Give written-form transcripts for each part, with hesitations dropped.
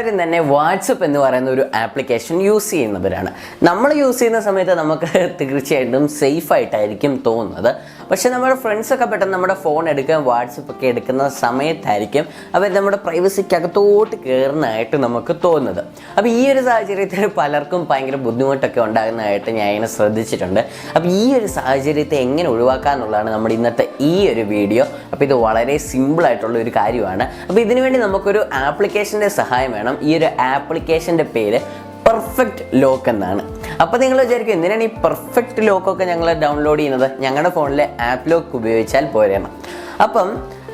എല്ലാവരും തന്നെ വാട്സപ്പ് എന്ന് പറയുന്ന ഒരു ആപ്ലിക്കേഷൻ യൂസ് ചെയ്യുന്നവരാണ്. നമ്മൾ യൂസ് ചെയ്യുന്ന സമയത്ത് നമുക്ക് തീർച്ചയായിട്ടും സേഫ് ആയിട്ടായിരിക്കും തോന്നുന്നത്. പക്ഷെ നമ്മുടെ ഫ്രണ്ട്സൊക്കെ പെട്ടെന്ന് നമ്മുടെ ഫോൺ എടുക്കാൻ വാട്സപ്പ് ഒക്കെ എടുക്കുന്ന സമയത്തായിരിക്കും അവർ നമ്മുടെ പ്രൈവസിക്കകത്തോട്ട് കയറുന്നതായിട്ട് നമുക്ക് തോന്നുന്നത്. അപ്പോൾ ഈ ഒരു സാഹചര്യത്തിൽ പലർക്കും ഭയങ്കര ബുദ്ധിമുട്ടൊക്കെ ഉണ്ടാകുന്നതായിട്ട് ഞാൻ ഇങ്ങനെ ശ്രദ്ധിച്ചിട്ടുണ്ട്. അപ്പോൾ ഈ ഒരു സാഹചര്യത്തെ എങ്ങനെ ഒഴിവാക്കാമെന്നുള്ളതാണ് നമ്മുടെ ഇന്നത്തെ ഈ ഒരു വീഡിയോ. അപ്പോൾ ഇത് വളരെ സിമ്പിളായിട്ടുള്ള ഒരു കാര്യമാണ്. അപ്പോൾ ഇതിനുവേണ്ടി നമുക്കൊരു ആപ്ലിക്കേഷൻ്റെ സഹായം വേണം. ഈ ഒരു ആപ്ലിക്കേഷൻ്റെ പേര് പെർഫെക്റ്റ് ലോക്ക് എന്നാണ്. അപ്പോൾ നിങ്ങൾ വിചാരിക്കും എന്തിനാണ് ഈ പെർഫെക്റ്റ് ലോക്കൊക്കെ ഞങ്ങൾ ഡൗൺലോഡ് ചെയ്യുന്നത്? ഞങ്ങളുടെ ഫോണിലെ ആപ്പ് ലോക്ക് ഉപയോഗിച്ചാൽ പോരെയാണ്. അപ്പം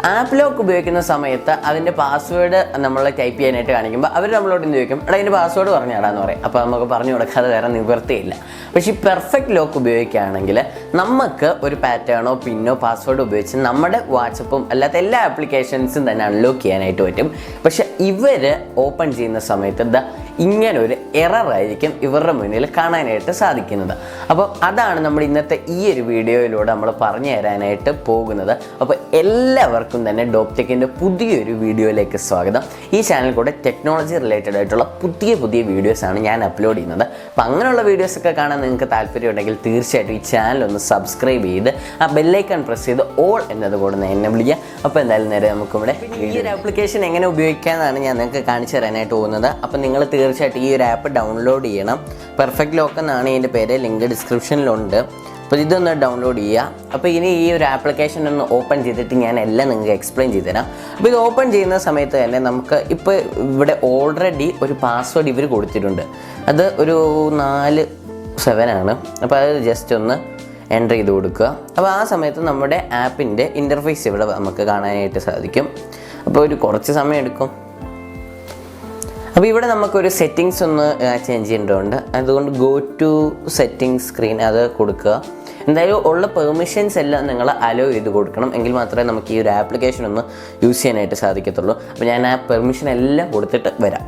ആപ്പ് ലോക്ക് ഉപയോഗിക്കുന്ന സമയത്ത് അതിൻ്റെ പാസ്വേഡ് നമ്മൾ ടൈപ്പ് ചെയ്യാനായിട്ട് കാണിക്കുമ്പോൾ അവർ നമ്മളോട് എന്ത് ചോദിക്കും, എടാ അതിൻ്റെ പാസ്വേഡ് പറഞ്ഞാടാന്ന് പറയും. അപ്പോൾ നമുക്ക് പറഞ്ഞു കൊടുക്കാതെ വേറെ നിവൃത്തിയില്ല. പക്ഷേ ഈ പെർഫെക്റ്റ് ലോക്ക് ഉപയോഗിക്കുകയാണെങ്കിൽ നമുക്ക് ഒരു പാറ്റേണോ പിന്നോ പാസ്വേഡ് ഉപയോഗിച്ച് നമ്മുടെ വാട്സപ്പും അല്ലാത്ത എല്ലാ ആപ്ലിക്കേഷൻസും തന്നെ അൺലോക്ക് ചെയ്യാനായിട്ട് പറ്റും. പക്ഷെ ഇവർ ഓപ്പൺ ചെയ്യുന്ന സമയത്ത് ഇങ്ങനൊരു എററായിരിക്കും ഇവരുടെ മുന്നിൽ കാണാനായിട്ട് സാധിക്കുന്നത്. അപ്പോൾ അതാണ് നമ്മൾ ഇന്നത്തെ ഈ ഒരു വീഡിയോയിലൂടെ നമ്മൾ പറഞ്ഞു തരാനായിട്ട് പോകുന്നത്. അപ്പോൾ എല്ലാവർക്കും തന്നെ ഡോപ്ടെക്കിൻ്റെ പുതിയൊരു വീഡിയോയിലേക്ക് സ്വാഗതം. ഈ ചാനൽ കൂടെ ടെക്നോളജി റിലേറ്റഡ് ആയിട്ടുള്ള പുതിയ വീഡിയോസാണ് ഞാൻ അപ്ലോഡ് ചെയ്യുന്നത്. അപ്പോൾ അങ്ങനെയുള്ള വീഡിയോസൊക്കെ കാണാൻ നിങ്ങൾക്ക് താല്പര്യമുണ്ടെങ്കിൽ തീർച്ചയായിട്ടും ഈ ചാനൽ ഒന്ന് സബ്സ്ക്രൈബ് ചെയ്ത് ആ ബെല്ലൈക്കൺ പ്രസ് ചെയ്ത് ഓൾ എന്നത് കൂടെ എന്നെ വിളിക്കുക. അപ്പോൾ എന്തായാലും നേരെ നമുക്കിവിടെ ഈ ഒരു ആപ്ലിക്കേഷൻ എങ്ങനെ ഉപയോഗിക്കാമെന്നാണ് ഞാൻ നിങ്ങൾക്ക് കാണിച്ചു തരാനായിട്ട് പോകുന്നത്. അപ്പോൾ നിങ്ങൾ തീർച്ചയായിട്ടും ഈ ഒരു ആപ്പ് ഡൗൺലോഡ് ചെയ്യണം. പെർഫെക്റ്റ് ലോക്ക് എന്നാണ് ഇതിൻ്റെ പേര്. ലിങ്ക് ഡിസ്ക്രിപ്ഷനിലുണ്ട്. അപ്പോൾ ഇതൊന്ന് ഡൗൺലോഡ് ചെയ്യുക. അപ്പോൾ ഇനി ഈ ഒരു ആപ്ലിക്കേഷൻ ഒന്ന് ഓപ്പൺ ചെയ്തിട്ട് ഞാൻ എല്ലാം നിങ്ങൾക്ക് എക്സ്പ്ലെയിൻ ചെയ്തു തരാം. അപ്പോൾ ഇത് ഓപ്പൺ ചെയ്യുന്ന സമയത്ത് തന്നെ നമുക്ക് ഇപ്പോൾ ഇവിടെ ഓൾറെഡി ഒരു പാസ്വേഡ് ഇവർ കൊടുത്തിട്ടുണ്ട്. അത് ഒരു 47 ആണ്. അപ്പോൾ അത് ജസ്റ്റ് ഒന്ന് എൻ്റർ ചെയ്ത് കൊടുക്കുക. അപ്പോൾ ആ സമയത്ത് നമ്മുടെ ആപ്പിൻ്റെ ഇൻ്റർഫേസ് ഇവിടെ നമുക്ക് കാണാനായിട്ട് സാധിക്കും. അപ്പോൾ ഒരു കുറച്ച് സമയം എടുക്കും. അപ്പോൾ ഇവിടെ നമുക്കൊരു സെറ്റിങ്സ് ഒന്ന് ചേഞ്ച് ചെയ്യേണ്ടതുണ്ട്. അതുകൊണ്ട് ഗോ ടു സെറ്റിംഗ്സ് സ്ക്രീൻ അത് കൊടുക്കുക. എന്തായാലും ഉള്ള പെർമിഷൻസ് എല്ലാം നിങ്ങൾ അലോ ചെയ്ത് കൊടുക്കണം. എങ്കിൽ മാത്രമേ നമുക്ക് ഈ ഒരു ആപ്ലിക്കേഷൻ ഒന്ന് യൂസ് ചെയ്യാനായിട്ട് സാധിക്കത്തുള്ളൂ. അപ്പോൾ ഞാൻ ആ പെർമിഷൻ എല്ലാം കൊടുത്തിട്ട് വരാം.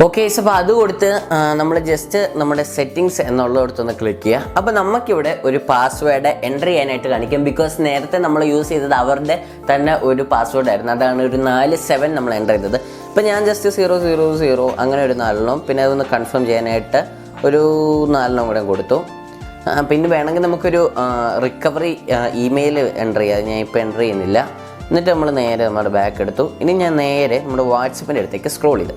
ഓക്കെ, അപ്പോൾ അത് കൊടുത്ത് നമ്മൾ ജസ്റ്റ് നമ്മുടെ സെറ്റിങ്സ് എന്നുള്ളിടത്തൊന്ന് ക്ലിക്ക് ചെയ്യുക. അപ്പോൾ നമുക്കിവിടെ ഒരു പാസ്വേഡ് എൻ്റർ ചെയ്യാനായിട്ട് കാണിക്കും. ബിക്കോസ് നേരത്തെ നമ്മൾ യൂസ് ചെയ്തത് അവരുടെ തന്നെ ഒരു പാസ്വേഡ് ആയിരുന്നു. അതാണ് ഒരു 47 നമ്മൾ എൻ്റർ ചെയ്തത്. ഇപ്പോൾ ഞാൻ ജസ്റ്റ് 000 അങ്ങനെ ഒരു 4 പിന്നെ അതൊന്ന് കൺഫേം ചെയ്യാനായിട്ട് ഒരു 4 കൂടെ കൊടുത്തു. പിന്നെ വേണമെങ്കിൽ നമുക്കൊരു റിക്കവറി ഇമെയിൽ എൻ്റർ ചെയ്യാം. ഞാൻ ഇപ്പോൾ എൻ്റർ ചെയ്യുന്നില്ല. എന്നിട്ട് നമ്മൾ നേരെ നമ്മുടെ ബാക്ക് എടുത്തു. ഇനി ഞാൻ നേരെ നമ്മുടെ വാട്സപ്പിൻ്റെ അടുത്തേക്ക് സ്ക്രോൾ ചെയ്തു.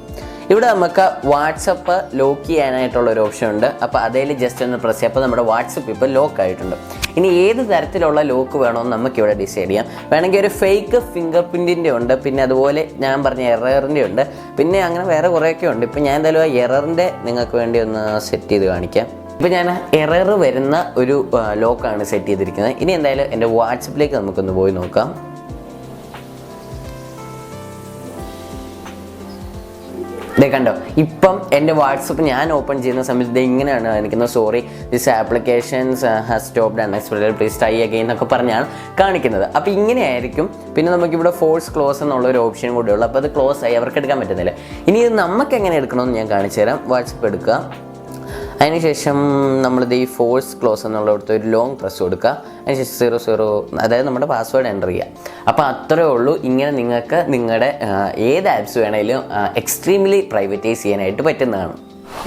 ഇവിടെ നമുക്ക് വാട്സപ്പ് ലോക്ക് ചെയ്യാനായിട്ടുള്ളൊരു ഓപ്ഷൻ ഉണ്ട്. അപ്പോൾ അതിൽ ജസ്റ്റ് ഒന്ന് പ്രസ് ചെയ്യുമ്പോൾ നമ്മുടെ വാട്സപ്പ് ഇപ്പോൾ ലോക്ക് ആയിട്ടുണ്ട്. ഇനി ഏത് തരത്തിലുള്ള ലോക്ക് വേണമെന്ന് നമുക്കിവിടെ ഡിസൈഡ് ചെയ്യാം. വേണമെങ്കിൽ ഒരു ഫേക്ക് ഫിംഗർ പ്രിൻറ്റിൻ്റെ ഉണ്ട്, പിന്നെ അതുപോലെ ഞാൻ പറഞ്ഞ എററിൻ്റെ ഉണ്ട്, പിന്നെ അങ്ങനെ വേറെ കുറേയൊക്കെ ഉണ്ട്. ഇപ്പോൾ ഞാൻ എന്തായാലും ആ എററിൻ്റെ നിങ്ങൾക്ക് വേണ്ടി ഒന്ന് സെറ്റ് ചെയ്ത് കാണിക്കാം. ഇപ്പോൾ ഞാൻ എറർ വരുന്ന ഒരു ലോക്കാണ് സെറ്റ് ചെയ്തിരിക്കുന്നത്. ഇനി എന്തായാലും എൻ്റെ വാട്സപ്പിലേക്ക് നമുക്കൊന്ന് പോയി നോക്കാം. ഇതേ കണ്ടോ, ഇപ്പം എൻ്റെ വാട്സപ്പ് ഞാൻ ഓപ്പൺ ചെയ്യുന്ന സമയത്ത് ഇങ്ങനെയാണ് കാണിക്കുന്നത്. Sorry, this applications has stopped unexpected, please try again എന്നൊക്കെ പറഞ്ഞാണ് കാണിക്കുന്നത്. അപ്പോൾ ഇങ്ങനെയായിരിക്കും. പിന്നെ നമുക്കിവിടെ ഫോഴ്സ് ക്ലോസ് എന്നുള്ളൊരു ഓപ്ഷൻ കൂടെ ഉള്ളൂ. അപ്പോൾ അത് ക്ലോസ് ആയി, അവർക്ക് എടുക്കാൻ പറ്റുന്നില്ല. ഇനി ഇത് നമുക്ക് എങ്ങനെ എടുക്കണമെന്ന് ഞാൻ കാണിച്ചു തരാം. വാട്സപ്പ് എടുക്കുക. അതിനുശേഷം നമ്മളിത് ഈ ഫോഴ്സ് ക്ലോസ് എന്നുള്ളിടത്ത് ഒരു ലോങ് പ്രസ് കൊടുക്കുക. അതിനുശേഷം 00 അതായത് നമ്മുടെ പാസ്വേഡ് എൻ്റർ ചെയ്യുക. അപ്പോൾ അത്രയേ ഉള്ളൂ. ഇങ്ങനെ നിങ്ങൾക്ക് നിങ്ങളുടെ ഏത് ആപ്സ് വേണമെങ്കിലും എക്സ്ട്രീംലി പ്രൈവറ്റൈസ് ചെയ്യാനായിട്ട് പറ്റുന്നതാണ്.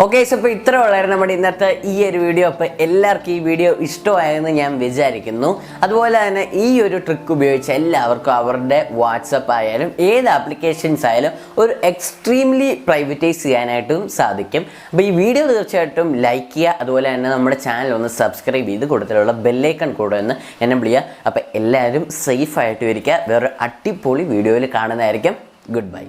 ഓക്കെ, സോ അപ്പോൾ ഇത്ര ഉള്ളായിരുന്നു നമ്മുടെ ഇന്നത്തെ ഈ ഒരു വീഡിയോ. അപ്പോൾ എല്ലാവർക്കും ഈ വീഡിയോ ഇഷ്ടമായെന്ന് ഞാൻ വിചാരിക്കുന്നു. അതുപോലെ തന്നെ ഈ ഒരു ട്രിക്ക് ഉപയോഗിച്ച് എല്ലാവർക്കും അവരുടെ വാട്സപ്പ് ആയാലും ഏത് ആപ്ലിക്കേഷൻസ് ആയാലും ഒരു എക്സ്ട്രീംലി പ്രൈവറ്റൈസ് ചെയ്യാനായിട്ടും സാധിക്കും. അപ്പോൾ ഈ വീഡിയോ തീർച്ചയായിട്ടും ലൈക്ക് ചെയ്യുക. അതുപോലെ തന്നെ നമ്മുടെ ചാനൽ ഒന്ന് സബ്സ്ക്രൈബ് ചെയ്ത് കൊടുത്തിട്ടുള്ള ബെല്ലൈക്കൺ കൂടെ ഒന്ന് എനേബിൾ ചെയ്യുക. അപ്പോൾ എല്ലാവരും സേഫായിട്ട് ഇരിക്കുക. വേറൊരു അടിപൊളി വീഡിയോയിൽ കാണുന്നതായിരിക്കും. Good bye.